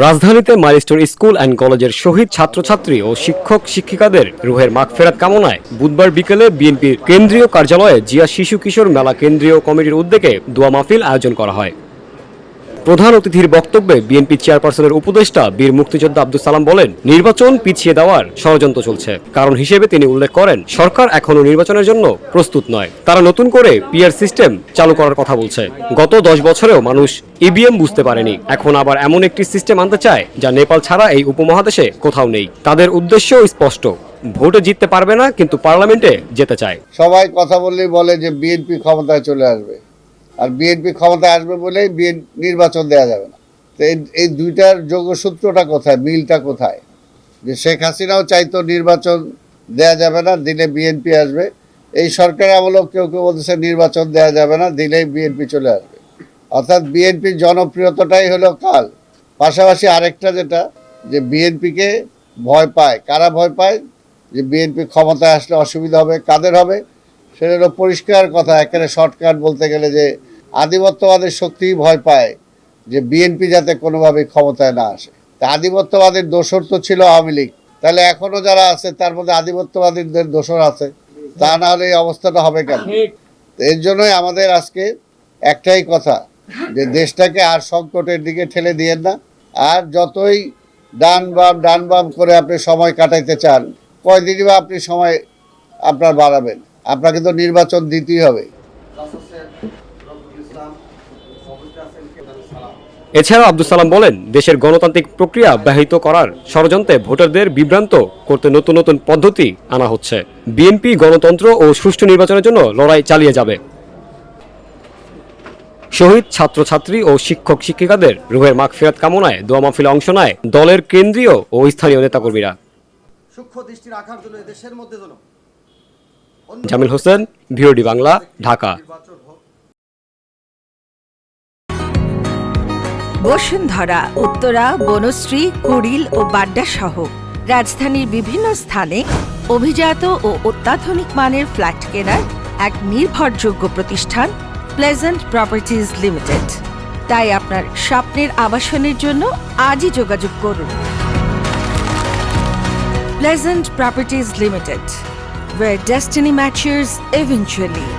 রাজধানীতে milestone school and কলেজের শহীদ ছাত্রছাত্রী ও শিক্ষক শিক্ষিকাদের রুহের মাগফিরাত কামনায় বুধবার বিকেলে বিএনপির কেন্দ্রীয় কার্যালয়ে জিয়া শিশু কিশোর মেলা কেন্দ্রীয় কমিটির উদ্যোগে দোয়া মাহফিল আয়োজন করা হয়। প্রধান অতিথির বক্তব্যে বিএনপি চেয়ারপারসনের উপদেষ্টা বীর মুক্তিযোদ্ধা আব্দুল সালাম বলেন, নির্বাচন পিছিয়ে দেওয়ার ষড়যন্ত্র চলছে। কারণ হিসেবে তিনি উল্লেখ করেন, সরকার এখনো নির্বাচনের জন্য প্রস্তুত নয়। তারা নতুন করে পিআর সিস্টেম চালু করার কথা বলছে। গত 10 বছরেও মানুষ ইভিএম বুঝতে পারেনি, এখন আবার এমন একটি সিস্টেম আনতে চায় যা নেপাল ছাড়া এই উপমহাদেশে কোথাও নেই। তাদের উদ্দেশ্যও স্পষ্ট, ভোটে জিততে পারবে না, কিন্তু পার্লামেন্টে যেতে চায়। সবাই কথা বললেই বলে যে বিএনপি ক্ষমতায় চলে আসবে, আর বিএনপি ক্ষমতায় আসবে বলেই নির্বাচন দেওয়া যাবে না। তো এই দুইটার যোগসূত্রটা কোথায়, মিলটা কোথায়? যে শেখ হাসিনাও চাইতো নির্বাচন দেয়া যাবে না, দিলে বিএনপি আসবে। এই সরকার আমলেও কেউ কেউ বলতেছে নির্বাচন দেয়া যাবে না, দিলেই বিএনপি চলে আসবে। অর্থাৎ বিএনপির জনপ্রিয়তাটাই হলো কাল। পাশাপাশি আরেকটা যেটা, যে বিএনপিকে ভয় পায়। কারা ভয় পায়? যে বিএনপি ক্ষমতায় আসলে অসুবিধা হবে। কাদের হবে? সেটা হলো পরিষ্কার কথা, একেবারে শর্টকাট বলতে গেলে, যে আধিপত্যবাদের শক্তিই ভয় পায় যে বিএনপি যাতে কোনোভাবেই ক্ষমতায় না আসে। তা আধিপত্যবাদের দোসর তো ছিল আওয়ামী লীগ, তাহলে এখনো যারা আছে তার মধ্যে আধিপত্যবাদীদের দোসর আছে, তা না হলে এই অবস্থাটা হবে কেন? এর জন্যই আমাদের আজকে একটাই কথা, যে দেশটাকে আর সংকটের দিকে ঠেলে দিয়েন না। আর যতই ডান বাম করে আপনি সময় কাটাইতে চান, কয়দিনই বা আপনি সময় আপনার বাড়াবেন? আপনাকে তো নির্বাচন দিতেই হবে। এছাড়া আব্দুল সালাম বলেন, দেশের গণতান্ত্রিক প্রক্রিয়া ব্যাহত করার ষড়যন্ত্রে ভোটারদের বিভ্রান্ত করতে নতুন নতুন পদ্ধতি আনা হচ্ছে। বিএনপি গণতন্ত্র ও সুষ্ঠু নির্বাচনের জন্য লড়াই চালিয়ে যাবে। শহীদ ছাত্রছাত্রী ও শিক্ষক শিক্ষিকাদের রুহের মাগফিরাত কামনায় দোয়া মাহফিলে অংশ নেয় দলের কেন্দ্রীয় ও স্থানীয় নেতাকর্মীরা। সূক্ষ্ম দৃষ্টি রাখার জন্য দেশের মধ্যে জামিল হোসেন, ভিওডি বাংলা, ঢাকা। বসুন্ধরা, উত্তরা, বনশ্রী, কুড়িল ও বাড্ডা সহ রাজধানীর বিভিন্ন স্থানে অভিজাত ও অত্যাধুনিক মানের ফ্ল্যাট কেনার এক নির্ভরযোগ্য প্রতিষ্ঠান প্লেজেন্ট প্রপার্টিজ লিমিটেড। তাই আপনার স্বপ্নের আবাসনের জন্য আজই যোগাযোগ করুন। Pleasant properties limited, where destiny matches eventually.